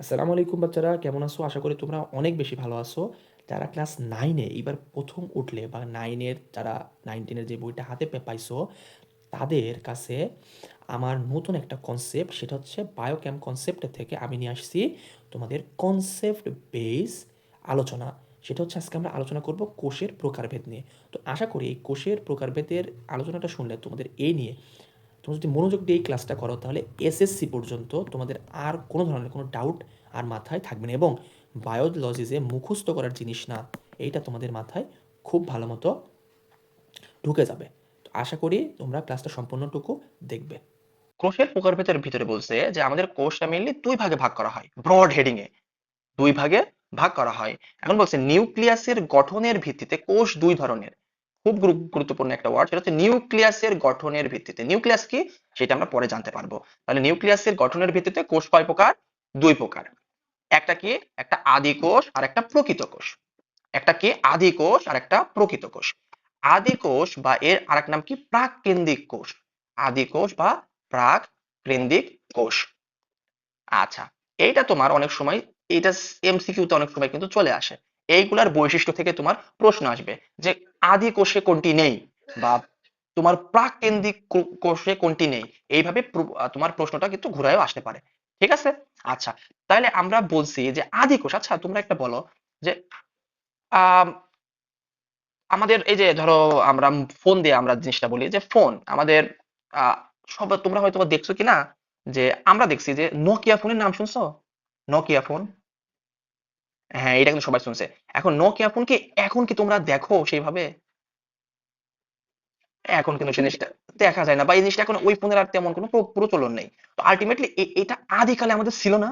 আসসালামু আলাইকুম বাচ্চারা, কেমন আছো? আশা করি তোমরা অনেক বেশি ভালো আছো। যারা ক্লাস 9-এ এবার প্রথম উঠলে বা 9-এর যারা 9-10-এর যে বইটা হাতে পাইছো, তাদের কাছে আমার নতুন একটা কনসেপ্ট, সেটা হচ্ছে বায়োক্যাম কনসেপ্ট থেকে আমি নিয়ে আসছি তোমাদের কনসেপ্ট বেস আলোচনা। সেটা হচ্ছে আজকে আমরা আলোচনা করব কোষের প্রকারভেদ নিয়ে। তো আশা করি এই কোষের প্রকারভেদের আলোচনাটা শুনলে তোমাদের এই নিয়ে তোমরা যদি মনোযোগ দিয়ে এই ক্লাসটা করো, তাহলে এসএসসি পর্যন্ত তোমাদের আর কোনো ধরনের কোনো ডাউট আর মাথায় থাকবে না, এবং বায়োলজি যে মুখস্থ করার জিনিস না, এইটা তোমাদের মাথায় খুব ভালো মতো ঢুকে যাবে। তো আশা করি তোমরা ক্লাসটা সম্পূর্ণটুকু দেখবে। কোষের প্রকারভেদের ভিতরে বলছে যে আমাদের কোষটা মেইনলি দুই ভাগে ভাগ করা হয়, ব্রড হেডিং এ দুই ভাগে ভাগ করা হয়। এখন বলছে নিউক্লিয়াসের গঠনের ভিত্তিতে কোষ দুই ধরনের। খুব গুরুত্বপূর্ণ একটা ওয়ার্ড, সেটা হচ্ছে নিউক্লিয়াসের গঠনের ভিত্তিতে। নিউক্লিয়াস কি সেটা আমরা পরে জানতে পারবো। তাহলে নিউক্লিয়াসের গঠনের ভিত্তিতে কোষ কয় প্রকার? দুই প্রকার। একটা কি? একটা আদি কোষ আর একটা প্রকৃত কোষ। একটা কি? আদি কোষ আর একটা প্রকৃত কোষ। আদি কোষ বা এর আরেক নাম কি? প্রাক কেন্দ্রিক কোষ। আদি কোষ বা প্রাক কেন্দ্রিক কোষ। আচ্ছা, এইটা তোমার অনেক সময়, এটা এমসিকিউ তে অনেক সময় কিন্তু চলে আসে। এইগুলার বৈশিষ্ট্য থেকে তোমার প্রশ্ন আসবে যে আদি কোষে কোনটি নেই, বা তোমার প্রাক কেন্দ্রিক কোষে কোনটি নেই। এইভাবে তোমার প্রশ্নটা কিন্তু ঘুরায়ও আসতে পারে। ঠিক আছে? আচ্ছা, তাহলে আমরা বলছি যে আদি কোষ। আচ্ছা, তোমরা একটা বলো যে আহ আমাদের এই যে ধরো আমরা ফোন দিয়ে আমরা জিনিসটা বলি যে ফোন আমাদের, আহ সব তোমরা হয়তো বা দেখছো কিনা, যে আমরা দেখছি যে নোকিয়া ফোনের নাম শুনছো? নোকিয়া ফোন, হ্যাঁ এটা কিন্তু সবাই শুনছে। এখন নোকিয়া ফোন কি এখন কি তোমরা দেখো সেইভাবে? এখন কিন্তু জিনিসটা দেখা যায় না, বা এই জিনিসটা এখন ওই ফোনের আর তেমন কোনো প্রচলন নেই। তো আলটিমেটলি এটা আদিকালে আমাদের ছিল না?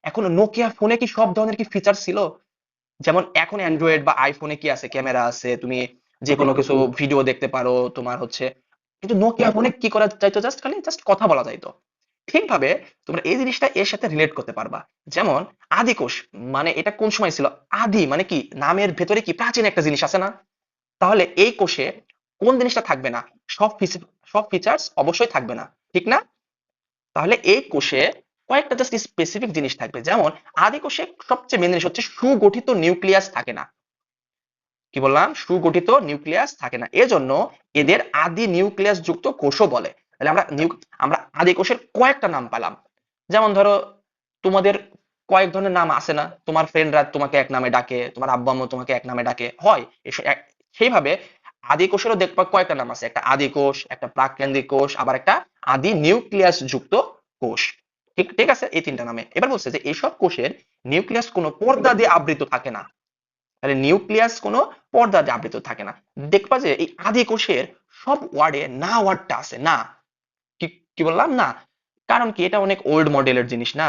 এখন নোকিয়া ফোনে কি সব ধরনের কি ফিচার ছিল? যেমন এখন অ্যান্ড্রয়েড বা আইফোনে কি আছে? ক্যামেরা আছে, তুমি যে কোনো কিছু ভিডিও দেখতে পারো, তোমার হচ্ছে। কিন্তু নোকিয়া ফোনে কি করা যাইতো? জাস্ট খালি জাস্ট কথা বলা যাইতো। ঠিকভাবে তোমরা এই জিনিসটা এর সাথে রিলেট করতে পারবা। যেমন আদি কোষ, মানে এটা কোন সময় ছিল? আদি মানে কি? নামের ভেতরে কি প্রাচীন একটা জিনিস আছে না? তাহলে এই কোষে কোন জিনিসটা থাকবে না? সব সব ফিচার্স অবশ্যই থাকবে না, ঠিক না? তাহলে এই কোষে কয়েকটা জাস্ট স্পেসিফিক জিনিস থাকবে। যেমন আদি কোষে সবচেয়ে মেন জিনিস হচ্ছে সুগঠিত নিউক্লিয়াস থাকে না। কি বললাম? সুগঠিত নিউক্লিয়াস থাকে না, এজন্য এদের আদি নিউক্লিয়াস যুক্ত কোষও বলে। তাহলে আমরা আদি কোষের কয়েকটা নাম পেলাম। যেমন ধরো তোমাদের কয়েক ধরনের নাম আছে না? তোমার ফ্রেন্ডরা তোমাকে এক নামে ডাকে, তোমার আব্বু আম্মু তোমাকে এক নামে ডাকে, হয় সেইভাবে আদি কোষেরও দেখবা কয়েকটা নাম আছে। একটা আদি কোষ, একটা প্রাককেন্দ্রিক কোষ, আবার একটা আদি নিউক্লিয়াস যুক্ত কোষ। ঠিক ঠিক আছে, এই তিনটা নামে। এবার বলছে যে এইসব কোষের নিউক্লিয়াস কোনো পর্দা দিয়ে আবৃত থাকে না। তাহলে নিউক্লিয়াস কোনো পর্দা দিয়ে আবৃত থাকে না। দেখবা যে এই আদি কোষের সব ওয়ার্ডে না ওয়ার্ডটা আছে না। কি কি বললাম? না। কারণ কি? এটা অনেক ওল্ড মডেলের জিনিস না।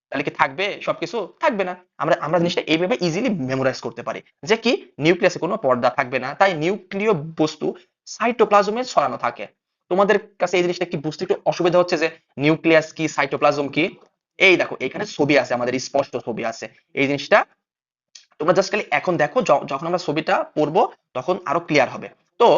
তাহলে কি থাকবে? সবকিছু থাকবে না। আমরা আমরা জিনিসটা এইভাবে ইজিলি মেমোরাইজ করতে পারি যে কি নিউক্লিয়াসে কোনো পর্দা থাকবে না, তাই নিউক্লিয় বস্তু সাইটোপ্লাজমে ছড়ানো থাকে। তোমাদের কাছে এই জিনিসটা কি বুঝতে একটু অসুবিধা হচ্ছে যে নিউক্লিয়াস কি, সাইটোপ্লাজম কি? এই দেখো এখানে ছবি আছে, আমাদের স্পষ্ট ছবি আছে। এই জিনিসটা তোমরা জাস্ট খালি এখন দেখো, যখন আমরা ছবিটা পড়বো তখন আরো ক্লিয়ার হবে। তো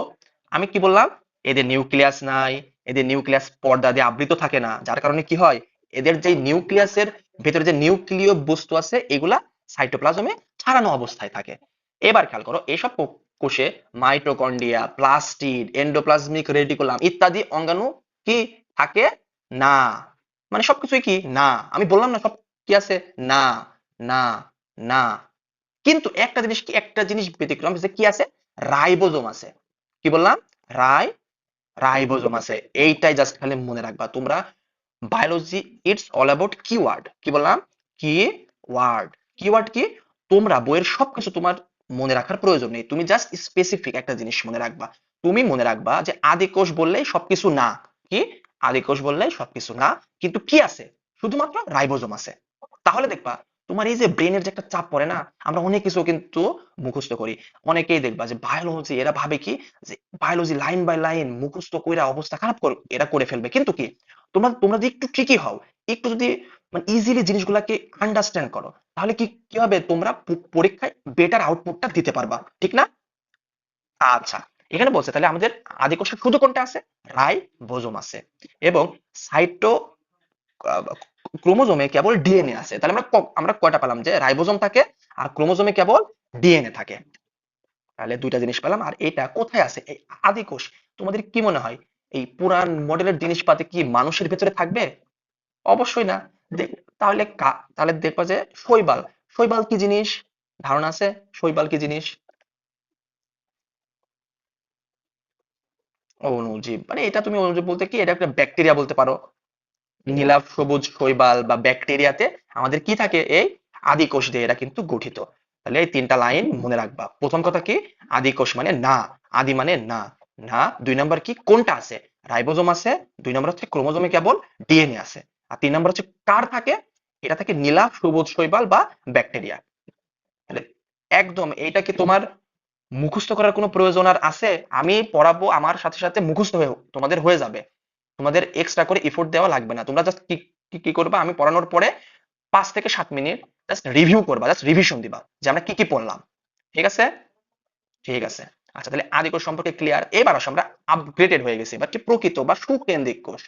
আমি কি বললাম? এদের নিউক্লিয়াস নাই, এদের নিউক্লিয়াস পর্দা দিয়ে আবৃত থাকে না, যার কারণে কি হয়? এদের যে নিউক্লিয়াসের ভেতরে যে নিউক্লিয় বস্তু আছে এগুলা সাইটোপ্লাজমে ছাড়ানো অবস্থায় থাকে। এবার খেয়াল করো, এইসব কোষে মাইটোকন্ড্রিয়া, প্লাস্টিড, এন্ডোপ্লাজমিক রেটিকুলাম ইত্যাদি অঙ্গাণু কি থাকে না। মানে সবকিছুই কি না। আমি বললাম না সব কি আছে? না, না, না। কিন্তু একটা জিনিস কি, একটা জিনিস ব্যতিক্রম, যে কি আছে? রাইবোজোম আছে। কি বললাম? রাই রাইবোজোম আছে। এইটাই জাস্ট খালি মনে রাখবা তোমরা। Biology it's all about keyword. কি বললাম? কি ওয়ার্ড। কিওয়ার্ড কি? তোমরা বইয়ের সবকিছু তোমার মনে রাখার প্রয়োজন নেই, তুমি জাস্ট স্পেসিফিক একটা জিনিস মনে রাখবা। তুমি মনে রাখবা যে আদি কোষ বললেই সবকিছু না। কি? আদি কোষ বললেই সবকিছু না, কিন্তু কি আছে? শুধুমাত্র রাইবোজোম আছে। তাহলে দেখবা তোমার এই যে ব্রেনের যে একটা চাপ পড়ে না, আমরা অনেক কিছু কিন্তু মুখস্থ করি। অনেকেই দেখবা যে বায়োলজি, এরা ভাবে কি যে বায়োলজি লাইন বাই লাইন মুখস্থ কইরা অবস্থা খারাপ এরা করে ফেলবে। কিন্তু কি, তোমরা তোমরা যদি একটু ট্রিকি হও, একটু যদি মানে ইজিলি জিনিসগুলাকে আন্ডারস্ট্যান্ড করো, তাহলে কি কি হবে? তোমরা পরীক্ষায় বেটার আউটপুটটা দিতে পারবা, ঠিক না? আচ্ছা, এখানে বলছে তাহলে আমাদের আদি কোষে শুধু কোনটা আছে? রাইবোজোম আছে। এবং সাইটো ক্রোমোজোমে কেবল ডিএনএ আছে। তাহলে আমরা কয়টা পেলাম, যে রাইবোজোম থাকে আর ক্রোমোজোমে কেবল ডিএনএ থাকে। তাহলে দুইটা জিনিস পেলাম। আর এটা কোথায় আছে, এই আদি কোষ? তোমাদের কি মনে হয় এই পুরান মডেলের জিনিসপাতি কি মানুষের ভেতরে থাকবে? অবশ্যই না। তাহলে তাহলে দেখবা যে শৈবাল, শৈবাল কি জিনিস? ধারণা আছে শৈবাল কি জিনিস? অণুজীব মানে এটা তুমি অণুজীব বলতে কি, এটা একটা ব্যাকটেরিয়া বলতে পারো। নীলাভ সবুজ শৈবাল বা ব্যাকটেরিয়াতে আমাদের কি থাকে, এই আদি কোষ দিয়ে এরা কিন্তু গঠিত। তাহলে এই তিনটা লাইন মনে রাখবা। প্রথম কথা কি, আদি কোষ মানে না, আদি মানে না, না। দুই নম্বর কি, কোনটা আছে, রাইবোজোম আছে। দুই নম্বর হচ্ছে ক্রোমোজোমে কেবল ডিএনএ আছে। আর তিন নম্বর হচ্ছে কার থাকে, এটা থাকে নীলাভ সবুজ শৈবাল বা ব্যাকটেরিয়া। তাহলে একদম এইটা কি তোমার মুখস্থ করার কোনো প্রয়োজন আর আছে? আমি পড়াবো, আমার সাথে সাথে মুখস্থ হয়ে তোমাদের হয়ে যাবে। তোমাদের এক্সট্রা করে এফোর্ট দেওয়া লাগবে না। তোমরা জাস্ট কি কি কি করবা, আমি পড়ানোর পরে 5 থেকে 7 মিনিট জাস্ট রিভিউ করবা, জাস্ট রিভিশন দিবা যে আমরা কি কি পড়লাম। ঠিক আছে? ঠিক আছে। আচ্ছা, তাহলে আদি কোষ সম্পর্কে ক্লিয়ার। এবার আসো, আমরা আপগ্রেডেড হয়ে গেছি। এবার কি, প্রকৃত বা সুকেন্দ্রিক কোষ।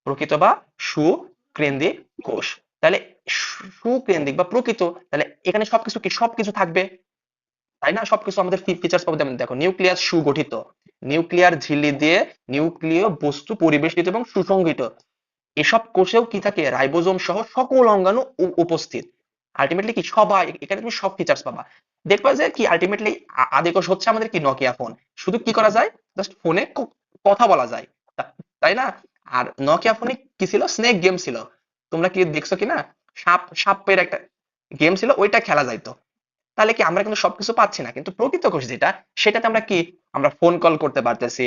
প্রকৃত বা সুকেন্দ্রিক কোষ। তাহলে সুকেন্দ্রিক বা প্রকৃত, তাহলে এখানে সবকিছু কি, সবকিছু থাকবে, তাই না? সবকিছু আমাদের ফিচার্স পাবো। যেমন দেখো, নিউক্লিয়াস সুগঠিত, নিউক্লিয়ার ঝিল্লি দিয়ে নিউক্লিয় বস্তু পরিবেষ্টিত এবং সুসংগঠিত। এসব কোষেও কি থাকে, রাইবোজোম সহ সকল অঙ্গাণু উপস্থিত। আলটিমেটলি কি, সবাই এখানে তুমি সব ফিচার্স পাবা। দেখবা যে কি, আলটিমেটলি আদি কোষ হচ্ছে আমাদের কি, নকিয়া ফোন। শুধু কি করা যায়, জাস্ট ফোনে কথা বলা যায়, তাই না? আর নকিয়া ফোনে কি ছিল, স্নেক গেম ছিল। তোমরা কি দেখছো কিনা, সাপের একটা গেম ছিল, ওইটা খেলা যাইতো। তাহলে কি, আমরা কিন্তু সবকিছু পাচ্ছি না, কিন্তু প্রকৃত কোষ যেটা, সেটাতে আমরা কি, আমরা ফোন কল করতে পারতেছি,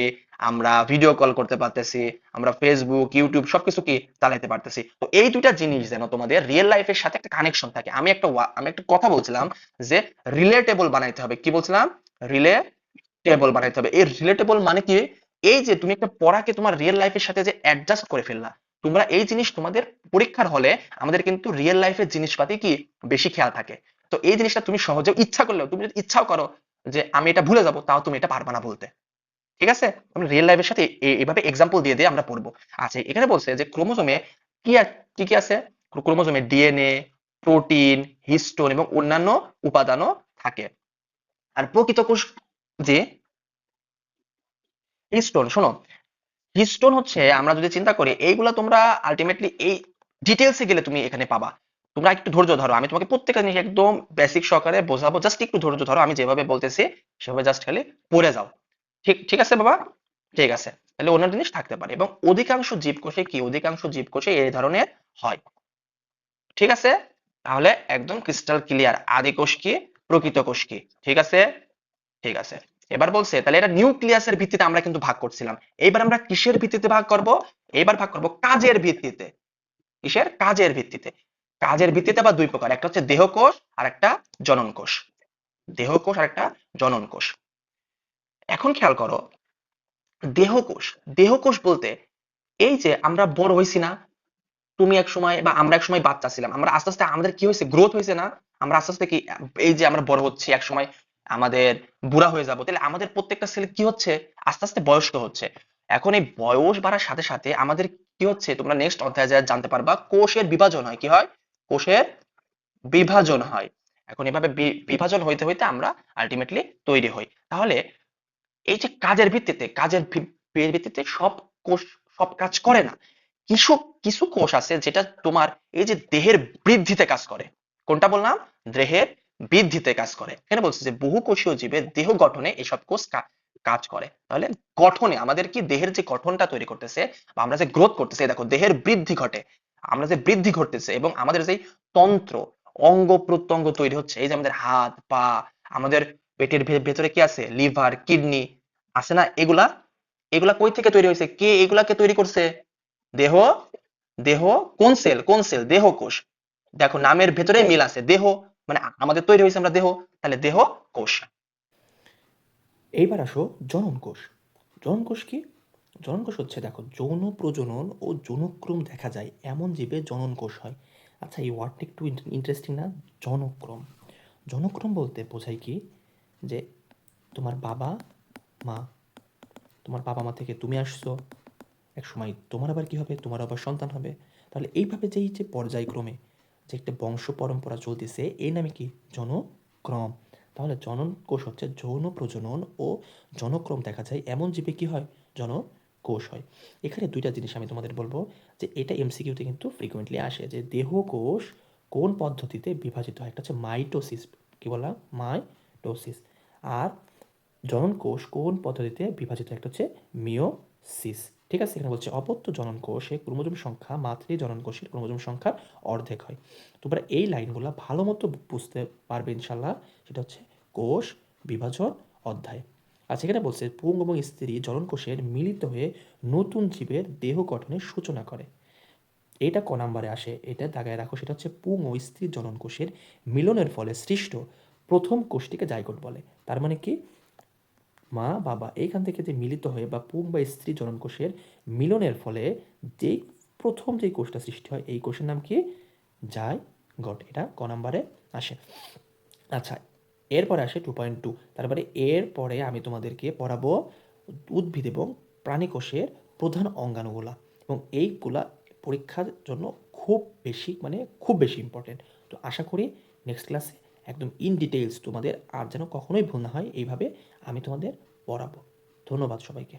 আমরা ভিডিও কল করতে পারতেছি, আমরা ফেসবুক ইউটিউব সবকিছু কি চালাতে পারতেছি। তো এই দুইটা জিনিস যেন তোমাদের রিয়েল লাইফের সাথে একটা কানেকশন থাকে। আমি একটা কথা বলছিলাম যে রিলেটেবল বানাইতে হবে। কি বলছিলাম, রিলেটেবল বানাইতে হবে। এই রিলেটেবল মানে কি, এই যে তুমি একটা পড়াকে তোমার রিয়েল লাইফের সাথে যে অ্যাডজাস্ট করে ফেললা, তোমরা এই জিনিস তোমাদের পরীক্ষার হলে, আমাদের কিন্তু রিয়েল লাইফের জিনিসপাতি কি বেশি খেয়াল থাকে। তো এই জিনিসটা তুমি সহজে ইচ্ছা করলেও, তুমি যদি ইচ্ছাও করো যে আমি এটা ভুলে যাব, তাও তুমি এটা পারবা না বলতে। ঠিক আছে? আমরা রিয়েল লাইফের সাথে এইভাবে এক্সাম্পল দিয়ে দিয়ে আমরা পড়বো। আচ্ছা, এখানে বলছে যে ক্রোমোজোমে কি কি আছে। ক্রোমোজোমে ডিএনএ, প্রোটিন, হিস্টোন এবং অন্যান্য উপাদানও থাকে। আর প্রকৃত কোষ যে হিস্টোন, শোনো, হিস্টোন হচ্ছে, আমরা যদি চিন্তা করি, এইগুলা তোমরা আলটিমেটলি এই ডিটেলসে গেলে তুমি এখানে পাবা। তোমরা একটু ধৈর্য ধরো, আমি তোমাকে প্রত্যেকটা জিনিস একদম বেসিক সহকারে বোঝাবো। জাস্ট একটু ধৈর্য ধরো, আমি যেভাবে বলতেছি সেভাবে জাস্ট খালি পড়ে যাও। ঠিক ঠিক আছে বাবা? ঠিক আছে। তাহলে অন্য জিনিস থাকতে পারে, এবং অধিকাংশ জীবকোষে কি, অধিকাংশ জীবকোষে এই ধরনের হয়। ঠিক আছে? তাহলে একদম ক্রিস্টাল ক্লিয়ার, আদি কোষ কি, প্রকৃত কোষ কি। ঠিক আছে? ঠিক আছে। এবার বলছে, তাহলে এটা নিউক্লিয়াসের ভিত্তিতে আমরা কিন্তু ভাগ করছিলাম। এইবার আমরা কিসের ভিত্তিতে ভাগ করব? এইবার ভাগ করব কাজের ভিত্তিতে। কিসের? কাজের ভিত্তিতে। কাজের ভিত্তিতে আবার দুই প্রকার, একটা হচ্ছে দেহকোষ আর একটা জনন কোষ। দেহকোষ আর একটা জনন কোষ। এখন খেয়াল করো, দেহকোষ, দেহকোষ বলতে এই যে আমরা বড় হইছি না, তুমি এক সময় বা আমরা এক সময় বাচ্চা ছিলাম, আমরা আস্তে আস্তে আমাদের কি হয়েছে, গ্রোথ হয়েছে না। আমরা আস্তে আস্তে কি, এই যে আমরা বড় হচ্ছি, এক সময় আমাদের বুড়া হয়ে যাব, তাহলে আমাদের প্রত্যেকটা ছেলে কি হচ্ছে, আস্তে আস্তে বয়স্ক হচ্ছে। এখন এই বয়স বাড়ার সাথে সাথে আমাদের কি হচ্ছে, তোমরা নেক্সট অধ্যায়ে যা জানতে পারবা, কোষের বিভাজন হয়। কি হয়? কোষের বিভাজন হয়। এখন এভাবে বিভাজন হইতে হইতে আমরা আলটিমেটলি তৈরি হই। তাহলে এই যে কাজের ভিত্তিতে, কাজের ভিত্তিতে সব কোষ সব কাজ করে না। কিছু কিছু কোষ আছে যেটা তোমার এই যে দেহের বৃদ্ধিতে কাজ করে। কোনটা বললাম? দেহের বৃদ্ধিতে কাজ করে। এখানে বলছে যে বহু কোষীয় জীবের দেহ গঠনে এসব কোষ কাজ করে। তাহলে গঠনে, আমাদের কি দেহের যে গঠনটা তৈরি করতেছে বা আমরা যে গ্রোথ করতেছি, দেখো দেহের বৃদ্ধি ঘটে, আমরা যে বৃদ্ধি ঘটতেছে, এবং আমাদের যে তন্ত্র, অঙ্গ প্রত্যঙ্গ তৈরি হচ্ছে, এই যে আমাদের হাত পা, আমাদের পেটের ভেতরে কি আছে, লিভার কিডনি আছে না, এগুলা এগুলা কই থেকে তৈরি হয়েছে, কে এগুলাকে তৈরি করছে? দেহ। দেহ। কোন সেল? দেহ কোষ। দেখো নামের ভেতরে মিল আছে, দেহ মানে আমাদের তৈরি হয়েছে আমরা দেহ, তাহলে দেহ কোষ। এইবার আসো জনন কোষ। জনন কোষ কি? জনন কোষ হচ্ছে, দেখো, যৌন প্রজনন ও যৌনক্রম দেখা যায় এমন জীবে জনন কোষ হয়। আচ্ছা, এই ওয়ার্ডটা একটু ইন্টারেস্টিং না? জনক্রম। জনক্রম বলতে বোঝায় কি, যে তোমার বাবা মা, তোমার বাবা মা থেকে তুমি আসছো, এক সময় তোমার আবার কি হবে, তোমার আবার সন্তান হবে। তাহলে এইভাবে যেই যে পর্যায়ক্রমে যে একটা বংশ পরম্পরা চলতেছে এর নামে কি জনক্রম। তাহলে জনন কোষ হচ্ছে যৌন প্রজনন ও জনক্রম দেখা যায় এমন জীবে কি হয় জনকোষ হয়। এখানে দুইটা জিনিস আমি তোমাদের বলবো যে এটা এমসিকিউতে কিন্তু ফ্রিকোয়েন্টলি আসে যে দেহকোষ কোন পদ্ধতিতে বিভাজিত হয়। একটা হচ্ছে মাইটোসিস, কি বললাম মাইটোসিস, আর জনন কোষ কোন পদ্ধতিতে বিভাজিত একটা হচ্ছে মিওসিস। ঠিক আছে, এখানে বলছে অপত্য জনন কোষে ক্রোমোজোম সংখ্যা মাতৃ জনন কোষের ক্রোমোজোম সংখ্যার অর্ধেক হয়। তোমরা এই লাইনগুলো ভালো মতো বুঝতে পারবে ইনশাল্লাহ। সেটা হচ্ছে কোষ বিভাজন অধ্যায়। আচ্ছা, এখানে বলছে পুং এবং স্ত্রী জনন কোষের মিলিত হয়ে নতুন জীবের দেহ গঠনের সূচনা করে। এটা ক নাম্বারে আসে, এটা দাগায় রাখো। সেটা হচ্ছে পুং ও স্ত্রী জনন কোষের মিলনের ফলে সৃষ্ট প্রথম কোষটিকে জাইগোট বলে। তার মানে কি, মা বাবা এইখান থেকে যে মিলিত হয়ে বা পুং বা স্ত্রী জননকোষের মিলনের ফলে যেই প্রথম যেই কোষটা সৃষ্টি হয় এই কোষের নাম কি জাইগোট। এটা ক নাম্বারে আসে। আচ্ছা, এরপরে আসে 2.2। তারপরে এরপরে আমি তোমাদেরকে পড়াবো উদ্ভিদ এবং প্রাণী কোষের প্রধান অঙ্গাণুগুলা, এবং এইগুলা পরীক্ষার জন্য খুব বেশি ইম্পর্টেন্ট। তো আশা করি নেক্সট ক্লাসে একদম ইন ডিটেইলস তোমাদের আর যেন কখনোই ভুল না হয় এইভাবে আমি তোমাদের পড়াবো। ধন্যবাদ সবাইকে।